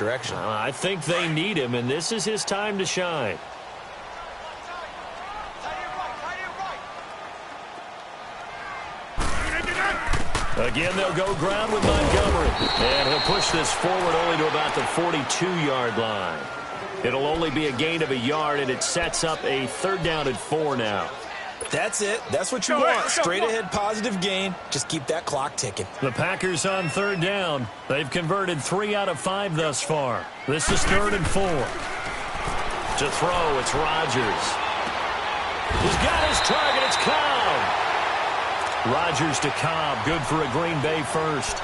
direction. I think they need him, and this is his time to shine. Again, they'll go ground with Montgomery. And he'll push this forward only to about the 42-yard line. It'll only be a gain of a yard, and it sets up a 3rd down and 4 now. That's it. That's what you want. Straight ahead positive gain. Just keep that clock ticking. The Packers on 3rd down. They've converted 3 out of 5 thus far. This is 3rd and 4. To throw, it's Rodgers. He's got his target. It's Cobb. Rodgers to Cobb. Good for a Green Bay first.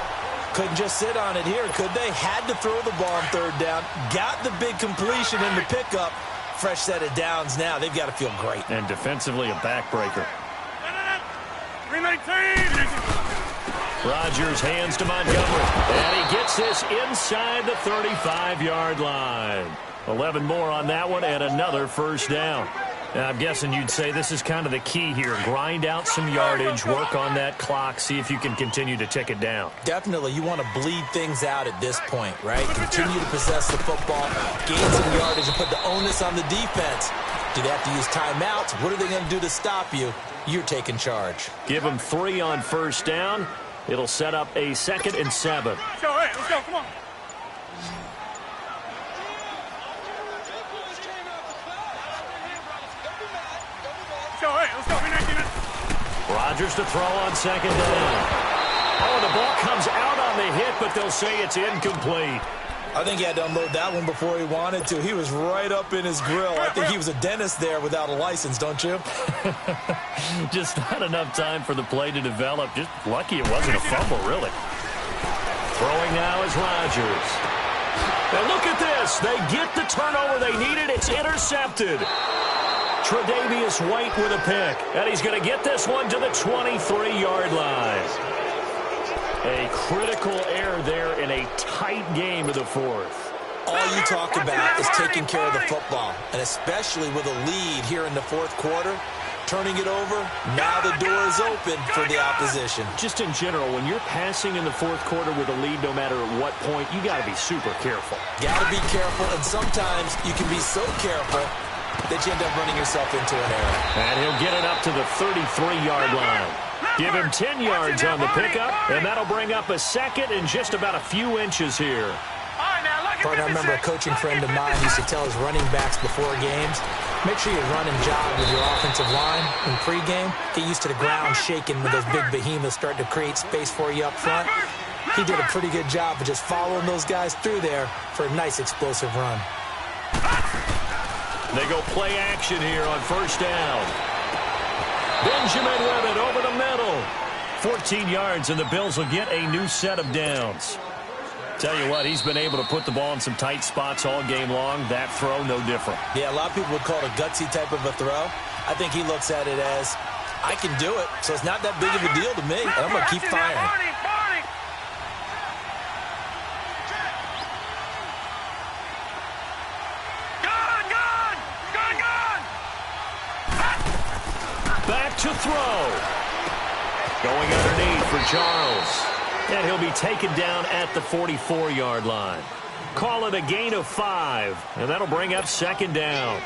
Couldn't just sit on it here, could they? Had to throw the ball on 3rd down. Got the big completion in the pickup. Fresh set of downs now. They've got to feel great. And defensively, a backbreaker. 319. Rodgers hands to Montgomery. And he gets this inside the 35-yard line. 11 more on that one and another 1st down. Now, I'm guessing you'd say this is kind of the key here. Grind out some yardage, work on that clock, see if you can continue to tick it down. Definitely. You want to bleed things out at this point, right? Continue to possess the football, gain some yardage, and put the onus on the defense. Do they have to use timeouts? What are they going to do to stop you? You're taking charge. Give them 3 on 1st down. It'll set up a 2nd and 7. Let's go, hey, let's go, come on. Let's go, 319. Rodgers to throw on 2nd down. Oh, the ball comes out on the hit, but they'll say it's incomplete. I think he had to unload that one before he wanted to. He was right up in his grill. I think he was a dentist there without a license, don't you? Just not enough time for the play to develop. Just lucky it wasn't a fumble, really. Throwing now is Rodgers. And look at this. They get the turnover they needed. It's intercepted. Tre'Davious White with a pick. And he's going to get this one to the 23-yard line. A critical error there in a tight game of the 4th. All you talk about is taking care of the football, and especially with a lead here in the 4th quarter, turning it over, now the door is open for the opposition. Just in general, when you're passing in the 4th quarter with a lead, no matter at what point, you got to be super careful. Got to be careful, and sometimes you can be so careful that you end up running yourself into an error. And he'll get it up to the 33-yard line. Give him 10 yards on the pickup, and that'll bring up a 2nd and just about a few inches here. Partner, I remember a coaching friend of mine used to tell his running backs before games, make sure you run and jog with your offensive line in pregame. Get used to the ground shaking when those big behemoths start to create space for you up front. He did a pretty good job of just following those guys through there for a nice explosive run. They go play action here on 1st down. Benjamin with it over the middle. 14 yards, and the Bills will get a new set of downs. Tell you what, he's been able to put the ball in some tight spots all game long. That throw, no different. Yeah, a lot of people would call it a gutsy type of a throw. I think he looks at it as, I can do it, so it's not that big of a deal to me, and I'm going to keep firing. Back to throw. Going underneath for Charles. And he'll be taken down at the 44-yard line. Call it a gain of 5, and that'll bring up 2nd down.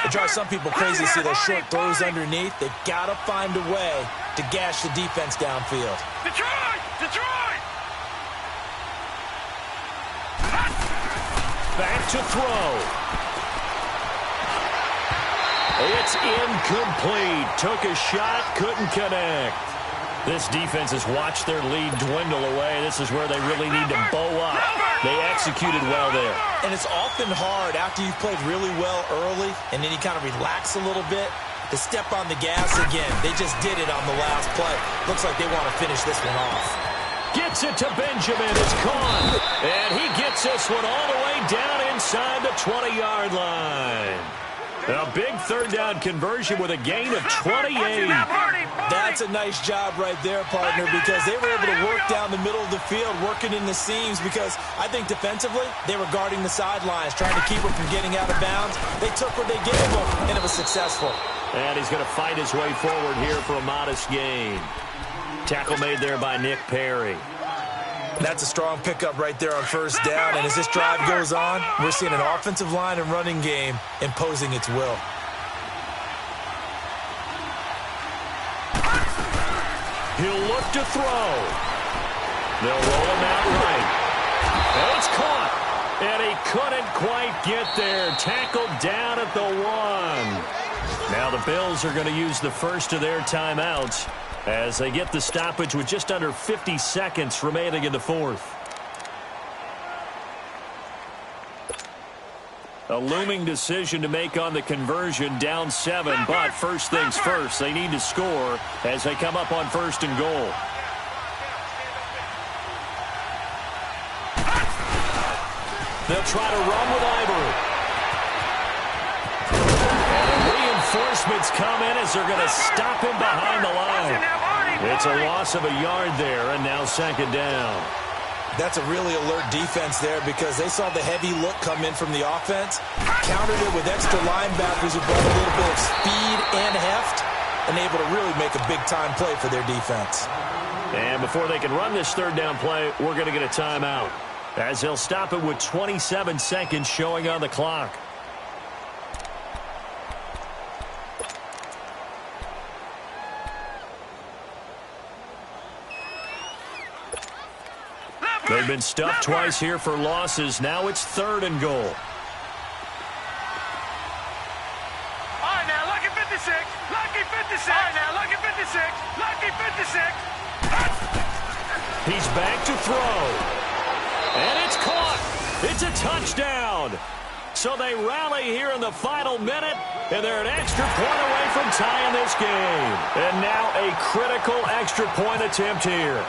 It drives some people crazy to see those short throws underneath. They've got to find a way to gash the defense downfield. Detroit! Detroit! Back to throw. It's incomplete. Took a shot, couldn't connect. This defense has watched their lead dwindle away. This is where they really need to bow up. They executed well there. And it's often hard after you've played really well early and then you kind of relax a little bit to step on the gas again. They just did it on the last play. Looks like they want to finish this one off. Gets it to Benjamin. It's gone. And he gets this one all the way down inside the 20-yard line. A big 3rd down conversion with a gain of 28. That's a nice job right there, partner, because they were able to work down the middle of the field, working in the seams, because I think defensively they were guarding the sidelines, trying to keep them from getting out of bounds. They took what they gave them, and it was successful. And he's going to fight his way forward here for a modest gain. Tackle made there by Nick Perry. That's a strong pickup right there on first down. And as this drive goes on, we're seeing an offensive line and running game imposing its will. He'll look to throw. They'll roll him out right. And it's caught. And he couldn't quite get there. Tackled down at the 1. Now the Bills are going to use the first of their timeouts as they get the stoppage with just under 50 seconds remaining in the fourth. A looming decision to make on the conversion, down 7, but first things first, they need to score as they come up on first and goal. They'll try to run with Ivory. And reinforcements come in as they're going to stop him behind the line. It's a loss of a yard there, and now second down. That's a really alert defense there because they saw the heavy look come in from the offense, countered it with extra linebackers who brought a little bit of speed and heft, and able to really make a big-time play for their defense. And before they can run this third down play, we're going to get a timeout, as they'll stop it with 27 seconds showing on the clock. They've been stuffed twice here for losses. Now it's third and goal. All right, now, lucky 56. Lucky 56. All right, now, lucky 56. Lucky 56. He's back to throw. And it's caught. It's a touchdown. So they rally here in the final minute, and they're an extra point away from tying this game. And now a critical extra point attempt here.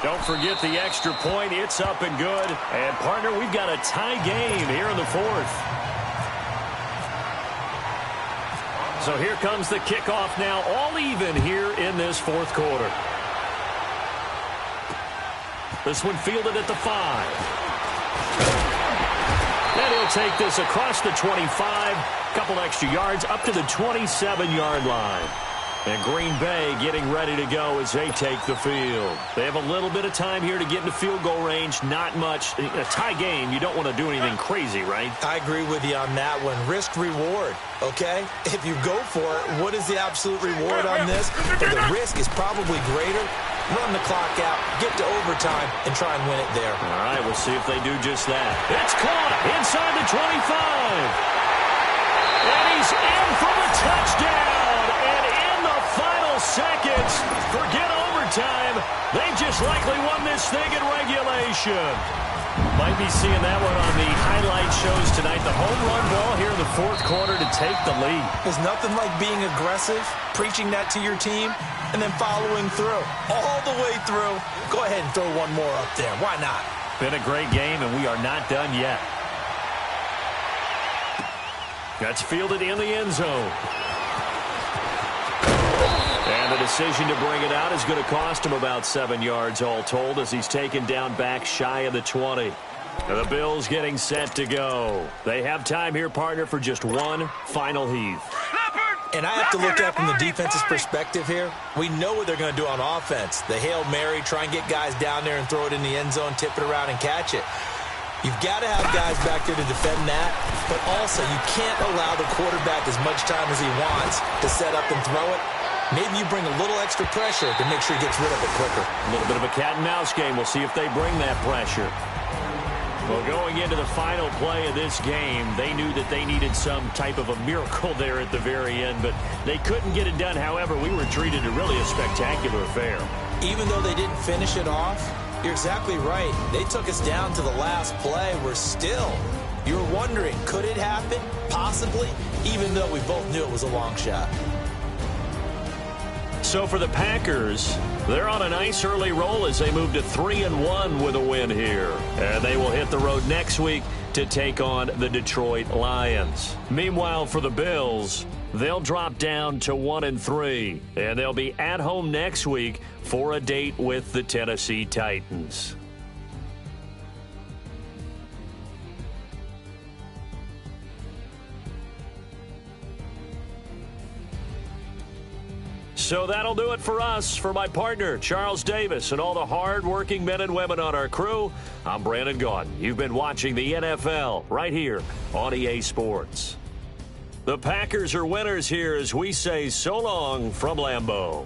Don't forget the extra point. It's up and good. And, partner, we've got a tie game here in the fourth. So here comes the kickoff now, all even here in this fourth quarter. This one fielded at the 5. And he'll take this across the 25. Couple extra yards up to the 27-yard line. And Green Bay getting ready to go as they take the field. They have a little bit of time here to get into field goal range. Not much. In a tie game, you don't want to do anything crazy, right? I agree with you on that one. Risk-reward, okay? If you go for it, what is the absolute reward on this? And the risk is probably greater. Run the clock out, get to overtime, and try and win it there. All right, we'll see if they do just that. It's caught inside the 25. And he's in for the touchdown. And in the final seconds, forget overtime. They just likely won this thing in regulation. Might be seeing that one on the highlight shows tonight. The home run ball here in the fourth quarter to take the lead. There's nothing like being aggressive, preaching that to your team, and then following through. All the way through. Go ahead and throw one more up there. Why not? Been a great game, and we are not done yet. That's fielded in the end zone. And the decision to bring it out is going to cost him about 7 yards all told as he's taken down back shy of the 20. And the Bills getting set to go. They have time here, partner, for just one final heave. And I have to look at it from the defense's perspective here. We know what they're going to do on offense. The Hail Mary, try and get guys down there and throw it in the end zone, tip it around and catch it. You've got to have guys back there to defend that, but also you can't allow the quarterback as much time as he wants to set up and throw it. Maybe you bring a little extra pressure to make sure he gets rid of it quicker. A little bit of a cat and mouse game. We'll see if they bring that pressure. Well, going into the final play of this game, they knew that they needed some type of a miracle there at the very end, but they couldn't get it done. However, we were treated to really a spectacular affair. Even though they didn't finish it off, you're exactly right. They took us down to the last play. You were wondering, could it happen? Possibly, even though we both knew it was a long shot. So for the Packers, they're on a nice early roll as they move to 3-1 with a win here. And they will hit the road next week to take on the Detroit Lions. Meanwhile, for the Bills, they'll drop down to 1-3. And they'll be at home next week for a date with the Tennessee Titans. So that'll do it for us. For my partner, Charles Davis, and all the hard-working men and women on our crew, I'm Brandon Gaudin. You've been watching the NFL right here on EA Sports. The Packers are winners here as we say so long from Lambeau.